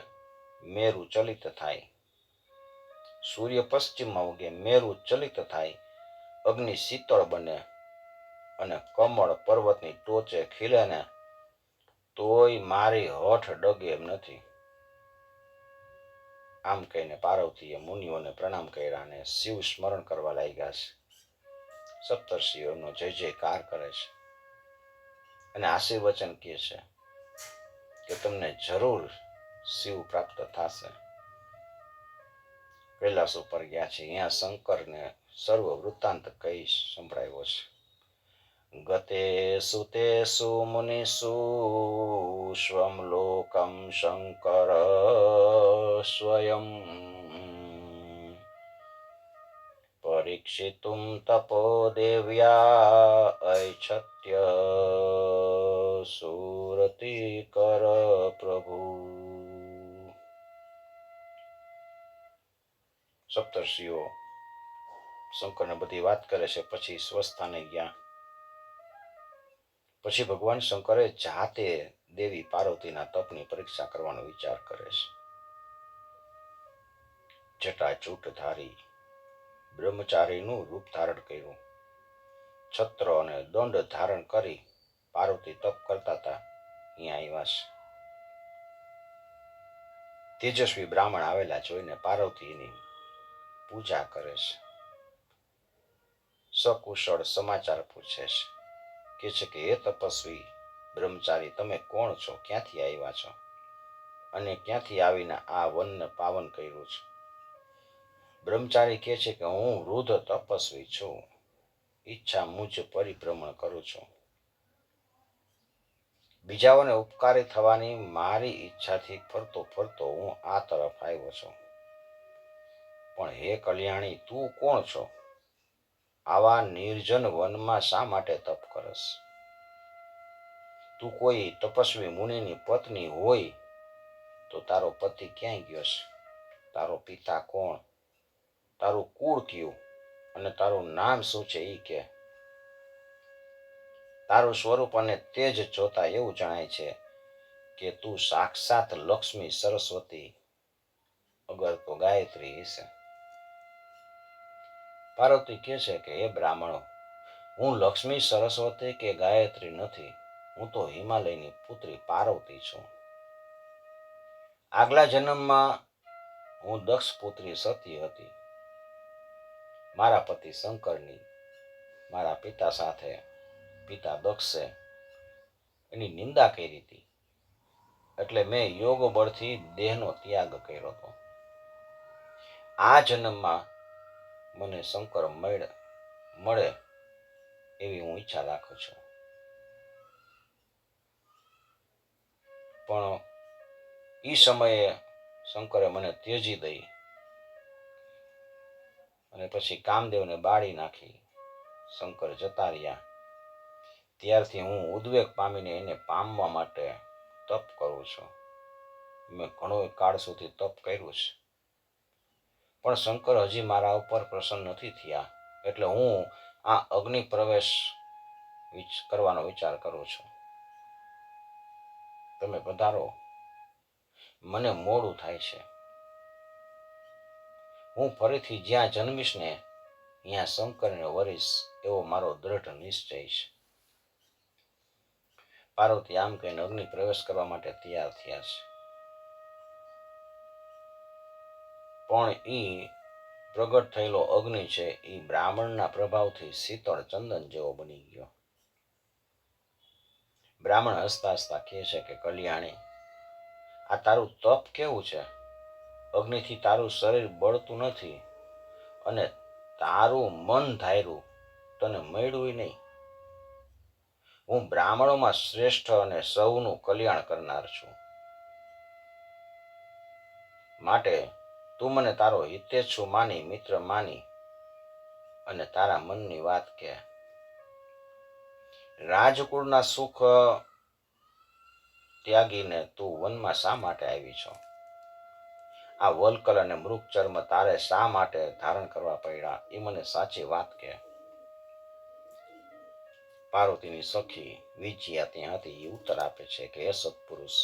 મેરુ ચલિત થાય. સૂર્ય પશ્ચિમમાં ઉગે, મેરુ ચલિત થાય, અગ્નિ શીતળ બને અને કમળ પર્વતની ટોચે ખીલે ને તોય મારી હઠ ડગે એમ નથી. આમ કહીને પાર્વતીએ મુનિઓને પ્રણામ કર્યા અને શિવ સ્મરણ કરવા લાગ્યા છે. સપ્તર્ષિઓનો જય જયકાર કરે છે અને આશીર્વચન કહે છે કે તમને જરૂર શિવ પ્રાપ્ત થશે. કૈલાસ ઉપર ગયા છે. અહીંયા શંકરને સર્વ વૃત્તાંત કહી સંભળાવ્યો છે. ગતેષુ તેષુ મુનિષુ સ્વમ લોકમ શંકર સ્વયં પરીક્ષિતુમ તપો દેવ્યા ઐચ્છત્ય સુરતી કર પ્રભુ. સપ્તર્ષિઓ શંકરને બધી વાત કરે છે. પછી સ્વસ્થાને ગયા. પછી ભગવાન શંકરે જાતે દેવી પાર્વતીના તપની પરીક્ષા કરવાનો વિચાર કરે છે. જટાચૂટ ધારી બ્રહ્મચારીનું રૂપ ધારણ કર્યું. છત્ર અને દંડ ધારણ કરી પાર્વતી તપ કરતા હતા. અહીંયા આવ્યા છે. તેજસ્વી બ્રાહ્મણ આવેલા જોઈને પાર્વતીની પૂજા કરે છે. સકુશળ સમાચાર પૂછે છે. કે છે કે હે તપસ્વી બ્રહ્મચારી, તમે કોણ છો, ક્યાંથી આવ્યા છો અને ક્યાંથી આવીને આ વનને પાવન કર્યું છે? બ્રહ્મચારી કહે છે કે હું વૃદ્ધ તપસ્વી છું, ઈચ્છા મુજ પરિભ્રમણ કરું છું. બીજાઓને ઉપકારી થવાની મારી ઈચ્છાથી ફરતો ફરતો હું આ તરફ આવ્યો છું. પણ હે કલ્યાણી, તું કોણ છો? આવા નિર્જન વનમાં શા માટે તપ કરસ? તું કોઈ તપસ્વી મુનિની પત્ની હોય તો તારો પતિ ક્યાંય ગયો છે? તારો પિતા કોણ? તારું કુળ કયું? અને તારું નામ શું છે એ કે. તારું સ્વરૂપ અને તેજ જોતા એવું જણાય છે કે તું સાક્ષાત લક્ષ્મી સરસ્વતી અગર તો ગાયત્રી છે. પાર્વતી કહે છે કે હે બ્રાહ્મણો, હું લક્ષ્મી સરસ્વતી કે ગાયત્રી નથી, હું તો હિમાલયની પુત્રી પાર્વતી છું. આગલા જન્મમાં હું દક્ષ પુત્રી સતી હતી. મારા પતિ શંકરની મારા પિતા સાથે પિતા દક્ષે એની નિંદા કરી હતી, એટલે મેં યોગ બળથી દેહનો ત્યાગ કર્યો હતો. આ જન્મમાં મને શંકર મળે એવી હું ઈચ્છા રાખું છું. પણ એ સમયે શંકરે મને ત્યજી દઈ અને પછી કામદેવને બાળી નાખી શંકર જતા રહ્યા. ત્યારથી હું ઉદ્વેગ પામીને એને પામવા માટે તપ કરું છું. મેં ઘણો કાળ સુધી તપ કર્યું છે, પણ શંકર હજી મારા ઉપર પ્રસન્ન નથી થયા. એટલે હું આ અગ્નિ પ્રવેશ કરવાનો વિચાર કરું છું. તમે પધારો, મને મોડું થાય છે. હું ફરીથી જ્યાં જન્મીશ ને ત્યાં શંકરને વરીશ એવો મારો દ્રઢ નિશ્ચય છે. પાર્વતી આમ કહીને અગ્નિ પ્રવેશ કરવા માટે તૈયાર થયા છે. પણ એ પ્રગટ થયેલો અગ્નિ છે એ બ્રાહ્મણના પ્રભાવથી શીતળ ચંદન જેવો બની ગયો. બ્રાહ્મણ હસતા હસતા કહે છે કે કલ્યાણી, આ તારું તપ કેવું છે? અગ્નિથી તારું શરીર બળતું નથી અને તારું મન ધાર્યું તને મળ્યું નહીં. હું બ્રાહ્મણોમાં શ્રેષ્ઠ અને સૌનું કલ્યાણ કરનાર છું. માટે તું મને તારો હિતેચ્છુ માની મિત્ર માની અને તારા મનની વાત કે. રાજકુળના સુખ ત્યાગીને તું વનમાં શા માટે આવી છો? આ વલકલ અને મૃગ ચર્મ તારે શા માટે ધારણ કરવા પડ્યા એ મને સાચી વાત કે. પાર્વતીની સખી વિજયા ત્યાં હતી એ ઉત્તર આપે છે કે હે સત્પુરુષ,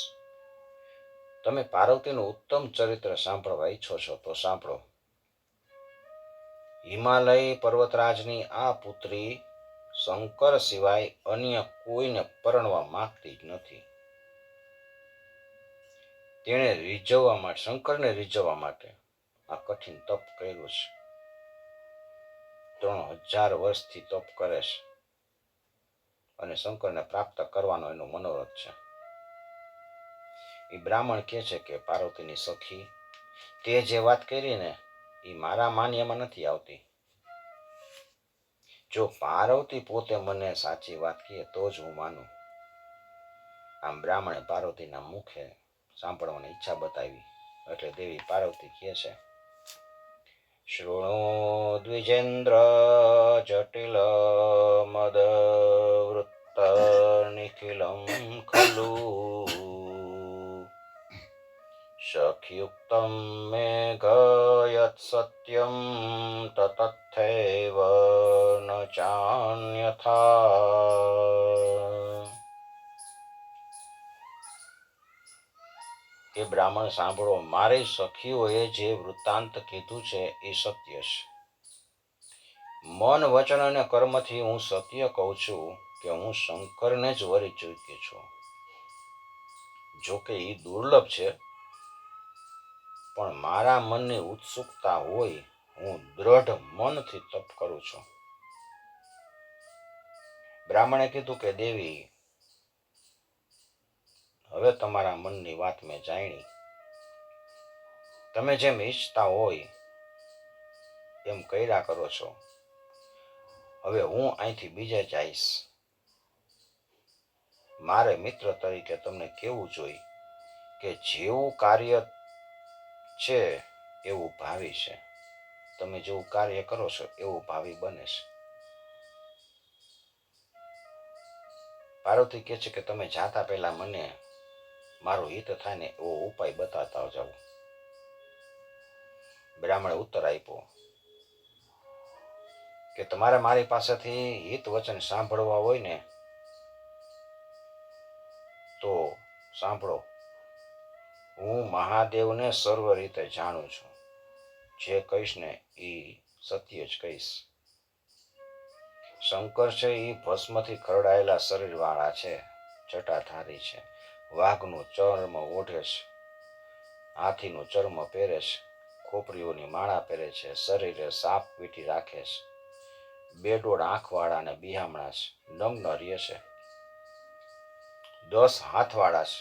તમે પાર્વતીનું ઉત્તમ ચરિત્ર સાંભળવા ઈચ્છો છો તો સાંભળો. હિમાલય પર્વતરાજની આ પુત્રી શંકર સિવાય અન્ય કોઈને પરણવા માંગતી જ નથી. તેણે શંકરને રીઝવવા માટે આ કઠિન તપ કર્યું છે. 3000 વર્ષથી તપ કરે છે અને શંકરને પ્રાપ્ત કરવાનો એનો મનોરથ છે. એ બ્રાહ્મણ કહે છે કે પાર્વતીની સખી, તે જે વાત કરી ને એ મારા માન્યમાં નથી આવતી. જો પાર્વતી પોતે મને સાચી વાત કહે તો જ હું માનું. આમ બ્રાહ્મણે પાર્વતીના મુખે સાંભળવાની ઈચ્છા બતાવી એટલે દેવી પાર્વતી કહે છે, શૃણુ દ્વિજેન્દ્ર જટિલ મદ વૃત્ત નિખિલમ ખલુ સખયુક્તમ મે ગયત સત્યમ તથૈવ ન ચાન્યથા. એ બ્રાહ્મણ સાંભળો, મારી સખીઓએ જે વૃત્તાંત કીધું છે એ સત્ય છે. મન વચન અને કર્મથી હું સત્ય કહું છું કે હું શંકરને જ વરી ચૂકી છું. જોકે એ દુર્લભ છે, પણ મારા મનની ઉત્સુકતા હોય હું દ્રઢ મનથી તપ કરું છું. બ્રાહ્મણે કીધું કે દેવી, હવે તમારા મનની વાત મેં જાણી. તમે જેમ ઈચ્છતા હોય એમ કર્યા કરો છો. હવે હું અહીંથી બીજે જઈશ. મારે મિત્ર તરીકે તમને કહેવું જોઈએ કે જેવું કાર્ય છે એવું ભાવિ છે. તમે જેવું કાર્ય કરો છો એવું ભાવિ બને છે. પાર્વતી કહે છે કે તમે જાતા પહેલા મને મારું હિત થાય ને એવો ઉપાય બતાવતા જાઓ. બ્રાહ્મણે ઉત્તર આપ્યો, કે તમારે મારી પાસેથી હિત વચન સાંભળવા હોય ને તો સાંભળો. હું મહાદેવને સર્વ રીતે જાણું છું. જે કહીશ ને એ સત્ય જ કહીશ. શંકર છે એ ભસ્મથી ખરડાયેલા શરીર વાળા છે, જટાધારી છે, વાઘનું ચર્મ ઓઢે છે, હાથીનું ચર્મ પહેરે છે, ખોપરીઓની માળા પહેરે છે, શરીરે સાપ વીંટી રાખે છે, બેડોળ આંખવાળા ને બિહામણા છે, નગ્ન રહે છે, 10 હાથવાળા છે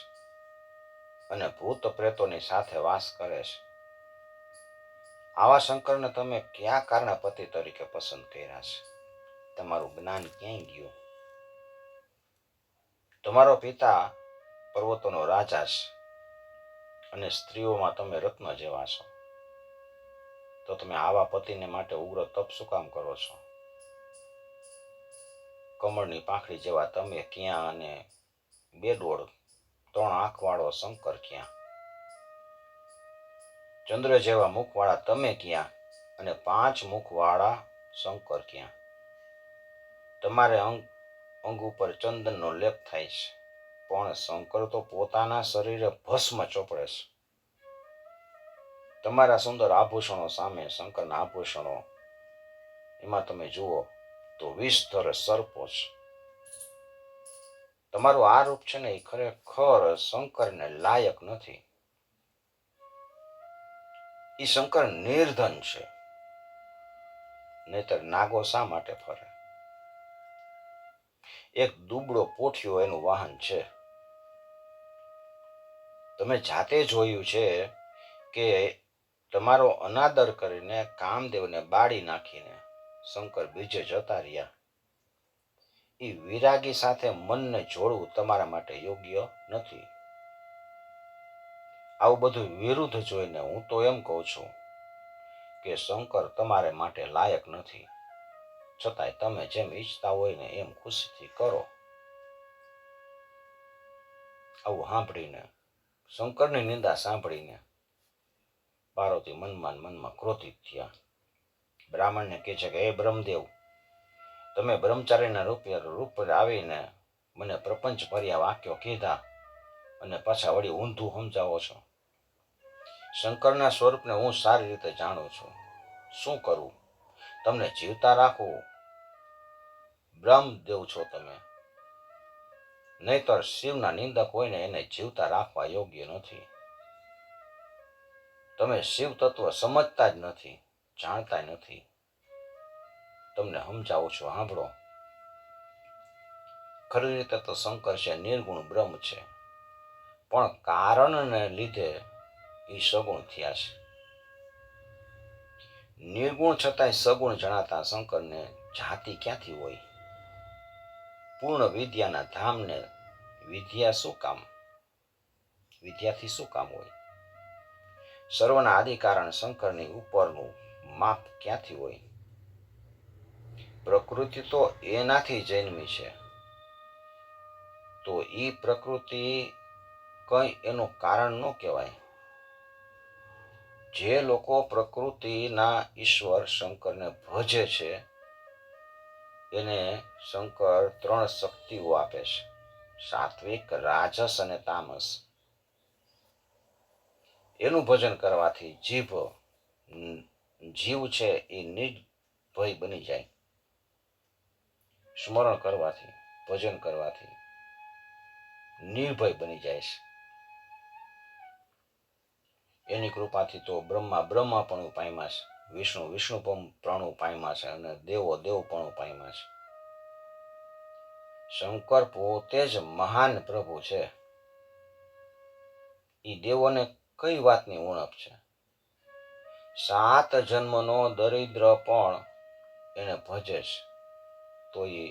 અને ભૂત પ્રેતોની સાથે વાસ કરે છે. આવા શંકરને તમે ક્યાં કારણે પતિ તરીકે પસંદ કર્યા છે? તમારું જ્ઞાન ક્યાંય ગયું? તમારો પિતા પર્વતોનો રાજા છે અને સ્ત્રીઓમાં તમે રત્ન જેવા છો. તો તમે આવા પતિને માટે ઉગ્ર તપ શું કામ કરો છો? કમળની પાંખડી જેવા તમે ક્યાં અને બેડોળ 3 આંખવાળો શંકર ક્યાં? ચંદ્ર જેવા મુખવાળા તમે ક્યાં અને 5 મુખવાળા શંકર ક્યાં? તમારે અંગ ઉપર ચંદનનો લેપ થાય છે, પણ શંકર તો પોતાના શરીરે ભસ્મ ચોપડે છે. તમારા સુંદર આભૂષણો સામે શંકરના આભૂષણો એમાં તમે જુઓ તો વિષધર સર્પો છે. તમારું આ રૂપ છે ને એ ખરેખર શંકરને લાયક નથી. એ શંકર નિર્ધન છે, નહીતર નાગો શા માટે ફરે? એક દુબળો પોઠિયો એનું વાહન છે. તમે જાતે જોયું છે કે તમારો અનાદર કરીને કામદેવને બાળી નાખીને શંકર બીજે જતા રહ્યા. એ વિરાગી સાથે મનને જોડવું તમારા માટે યોગ્ય નથી. આવું બધું વિરુદ્ધ જોઈને હું તો એમ કહું છું કે શંકર તમારે માટે લાયક નથી. છતાંય તમે જેમ ઈચ્છતા હોય ને એમ ખુશીથી કરો. આવું સાંભળીને, શંકરની નિંદા સાંભળીને પાર્વતી મનમાં ક્રોધિત થયા. બ્રાહ્મણને કહે છે કે હે બ્રહ્મદેવ, તમે બ્રહ્મચારીના રૂપ આવીને મને પ્રપંચ ભર્યા વાક્યો કીધા અને પાછા વળી ઊંધું સમજાવો છો. શંકરના સ્વરૂપને હું સારી રીતે જાણું છું. શું કરું? તમને જીવતા રાખવું? બ્રહ્મદેવ છો તમે, નહીતર શિવના નિંદક હોય ને એને જીવતા રાખવા યોગ્ય નથી. તમે શિવ તત્વ સમજતા જ નથી, જાણતા નથી. તમને સમજાવું છું, સાંભળો. ખરી રીતે તો શંકર છે નિર્ગુણ બ્રહ્મ છે, પણ કારણને લીધે એ સગુણ થયા છે. નિર્ગુણ છતાંય સગુણ જણાતા શંકરને જાતિ ક્યાંથી હોય? પૂર્ણ વિદ્યાના ધામને વિદ્યા શું કામ? વિદ્યાથી શું કામ હોય? સર્વના આદિકારણ શંકરની ઉપરનું માપ ક્યાંથી હોય? પ્રકૃતિ તો એનાથી જન્મી છે, તો એ પ્રકૃતિ કઈ એનું કારણ ન કહેવાય. જે લોકો પ્રકૃતિના ઈશ્વર શંકરને ભજે છે એને શંકર 3 શક્તિઓ આપે છે: સાત્વિક, રાજસ અને તામસ. એનું ભજન કરવાથી જીવ છે એ નિર્ભય બની જાય. સ્મરણ કરવાથી, ભજન કરવાથી નિર્ભય બની જાય છે. એની કૃપાથી તો બ્રહ્મા બ્રહ્માપણું પામ્યા છે, વિષ્ણુ વિષ્ણુપણું પામ્યા છે અને દેવો દેવપણું પામ્યા છે. શંકર પોતે જ મહાન પ્રભુ છે. એ દેવોને કઈ વાતની ઉણપ છે? 7 જન્મનો દરિદ્ર પણ એને ભજે છે તો એ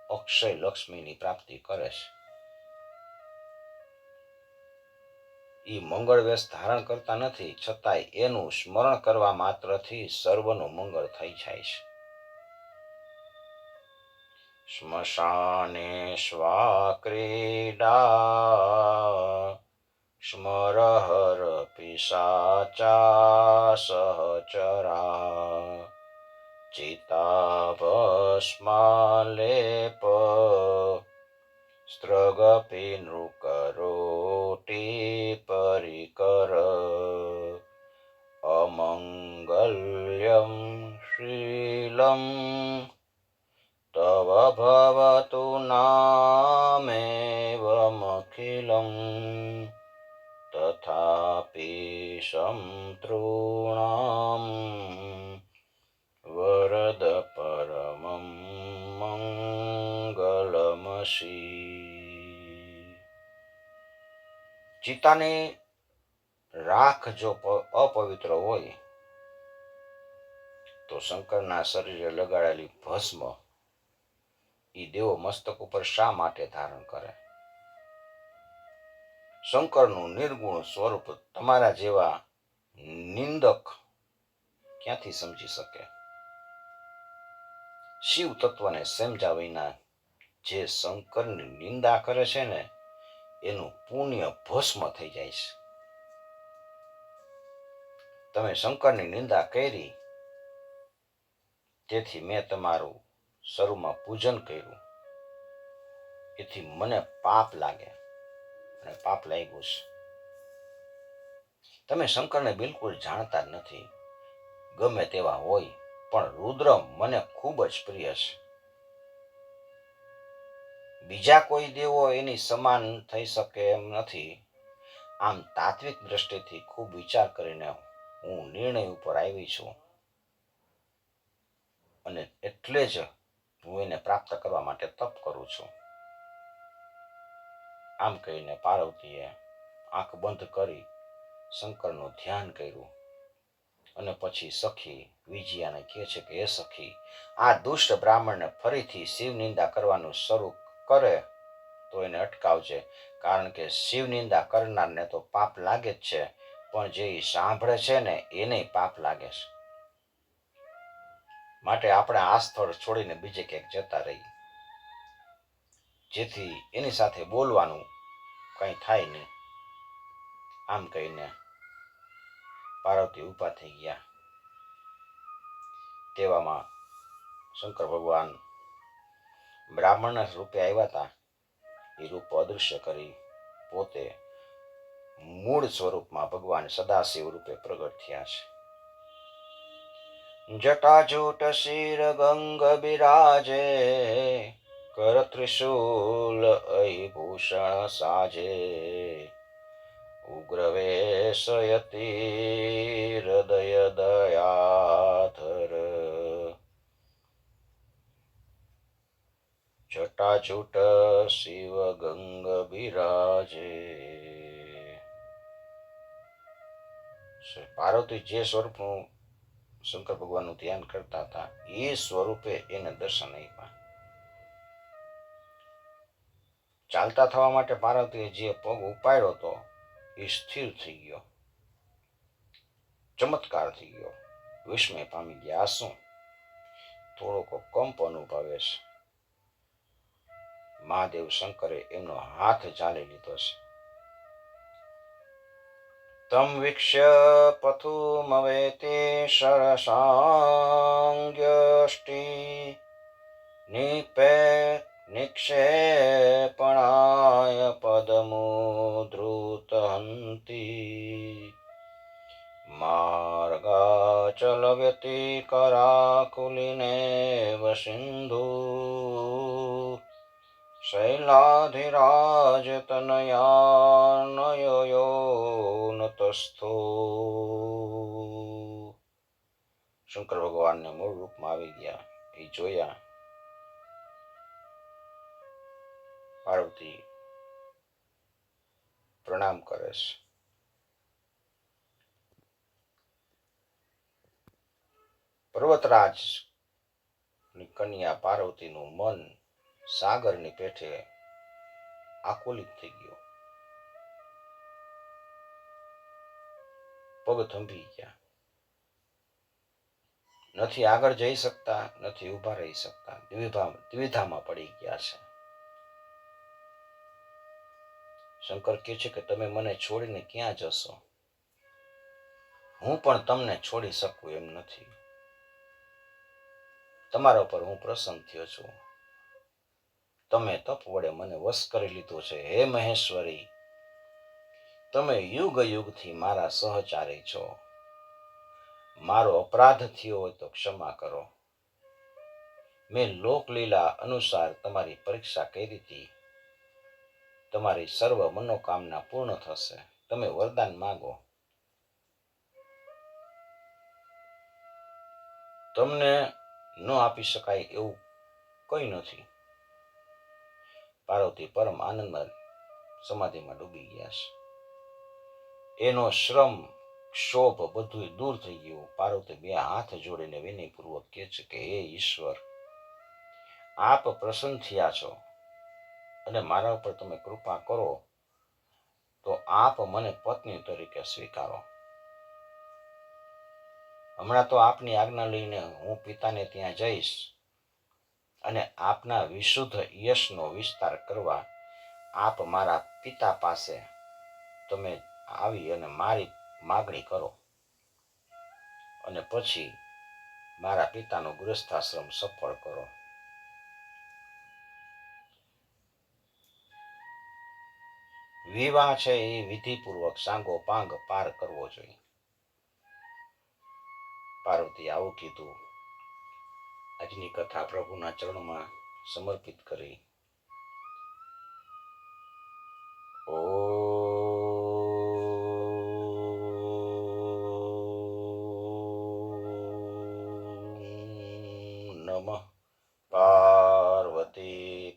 અક્ષય લક્ષ્મીની પ્રાપ્તિ કરે છે. એ મંગળ વેશ ધારણ કરતા નથી, છતાંય એનું સ્મરણ કરવા માત્રથી સર્વનું મંગળ થઈ જાય છે. સ્મશાને સ્વાક્રીડા સ્મરહર પિશાચા સહચરા ચિતાભસ્માલેપ સ્ત્રગપી નૃકરોટી પરિકર અમંગલ્યમ શ્રીલમ તવ ભવતુ નામેવમખિલમ તથાપિ સંતૃણામ વરદ પરમં મંગલમસી. ચિતાની રાખ જો અપવિત્ર હોય તો શંકરના શરીરે લગાડેલી ભસ્મ એ દેવો મસ્તક ઉપર શા માટે ધારણ કરે? શંકરનું નિર્ગુણ સ્વરૂપ તમારા જેવા નિંદક ક્યાંથી સમજી શકે? શિવ તત્વને સમજ્યા વિના જે શંકરની નિંદા કરે છે ને એનું પુણ્ય ભસ્મ થઈ જાય છે. તમે શંકરની નિંદા કરી તેથી મેં તમારું શરૂમાં પૂજન કર્યું, એથી મને પાપ લાગે અને પાપ લાગ્યું છે. તમે શંકરને બિલકુલ જાણતા જ નથી, ગમે તેવા હોય, પણ રુદ્ર મને ખૂબ જ પ્રિય છે. બીજા કોઈ દેવો એની સમાન થઈ શકે એમ નથી. આમ તાત્વિક દ્રષ્ટિથી ખૂબ વિચાર કરીને હું નિર્ણય ઉપર આવી છું અને એટલે જ હું એને પ્રાપ્ત કરવા માટે તપ કરું છું. આમ કહીને પાર્વતીએ આંખ બંધ કરી શંકરનું ધ્યાન કર્યું અને પછી સખી વિજયાને કહે છે કે હે સખી, આ દુષ્ટ બ્રાહ્મણને ફરીથી શિવ નિંદા કરવાનું શરૂ કરે તો એને અટકાવજે, કારણ કે શિવ નિંદા કરનારને તો પાપ લાગે જ છે, પણ જે સાંભળે છે ને એને પાપ લાગે છે. માટે આપણે આ સ્થળ છોડીને બીજે ક્યાંક જતા રહી, જેથી એની સાથે બોલવાનું કઈ થાય નહીં. આમ કહીને પાર્વતી ઊભા થઈ ગયા. તેવામાં શંકર ભગવાન બ્રાહ્મણના રૂપે આવ્યા હતા. એ રૂપ અદૃશ્ય કરી પોતે મૂળ સ્વરૂપમાં ભગવાન સદાશિવ રૂપે પ્રગટ થયા છે. જટાજૂટ શિર ગંગ બિરાજે, કર ત્રિશૂલ ભૂષણ સાજે, ઉગ્ર વેશયતિ હૃદય દયાધર, જટાજૂટ શિવ ગંગ બિરાજે. પાર્વતી જે સ્વરૂપનું શંકર ભગવાનનું ધ્યાન કરતા હતા એ સ્વરૂપે એને દર્શન આપ્યા. ચાલતા થવા માટે પાર્વતીએ જે પગ ઉપાડ્યો હતો એ સ્થિર થઈ ગયો, ચમત્કાર થઈ ગયો. વિસ્મય પામી ગયા. આ શું? થોડોક કંપ અનુભવે છે. મહાદેવ શંકરે એમનો હાથ ઝાલી લીધો છે. તમ વીક્ષ્ય પથુમવેતિ સરસાંગ્યષ્ટિ, નિક્ષેપણાય પદમુદ્રુતહંતિ, માર્ગાચલ વ્યતિકરાકુલિનેવ સિંધુ, શૈલાધિરાજ તનયાનયો નતસ્થો. શંકર ભગવાનને મૂળ રૂપમાં આવી ગયા. એ જોયા. પાર્વતી પ્રણામ કરે છે. પર્વતરાજ ની કન્યા પાર્વતીનું મન સાગરની પેઠે આકુલિત થઈ ગયું. પગ થંભી ગયા. નથી આગળ જઈ શકતા, નથી ઊભા રહી શકતા. દ્વિધામાં પડી ગયા છે. શંકર કહે છે કે તમે મને છોડીને ક્યાં જશો? હું પણ તમને છોડી શકું એમ નથી. તમારા પર હું પ્રસન્ન થયો છું. તમે તપ વડે મને વશ કરી લીધો છે. હે મહેશ્વરી, તમે યુગ યુગથી મારા સહચારી છો. મારો અપરાધ થયો હોય તો ક્ષમા કરો. મેં લોકલીલા અનુસાર તમારી પરીક્ષા કરી હતી. તમારી સર્વ મનોકામના પૂર્ણ થશે. તમે વરદાન માંગો. તમને ન આપી શકાય એવું કંઈ નથી. પાર્વતી પરમ આનંદમાં સમાધિમાં ડૂબી ગયા છે. એનો શ્રમ ક્ષોભ બધું દૂર થઈ ગયું. પાર્વતી બે હાથ જોડીને વિનયપૂર્વક કહે છે કે હે ઈશ્વર, આપ પ્રસન્ન થયા છો અને મારા ઉપર તમે કૃપા કરો તો આપ મને પત્ની તરીકે સ્વીકારો. હમણાં તો આપની આજ્ઞા લઈને હું પિતાને ત્યાં જઈશ અને આપના વિશુદ્ધ યશનો વિસ્તાર કરવા આપ મારા પિતા પાસે તમે આવી અને મારી માગણી કરો અને પછી મારા પિતાનો ગૃહસ્થાશ્રમ સફળ કરો. વિવાહ છે એ વિધિપૂર્વક સાંગો પાંગ પાર કરવો જોઈએ. પાર્વતી આવું કીધું. આજની કથા પ્રભુના ચરણમાં સમર્પિત કરી. ઓમ નમઃ પાર્વતી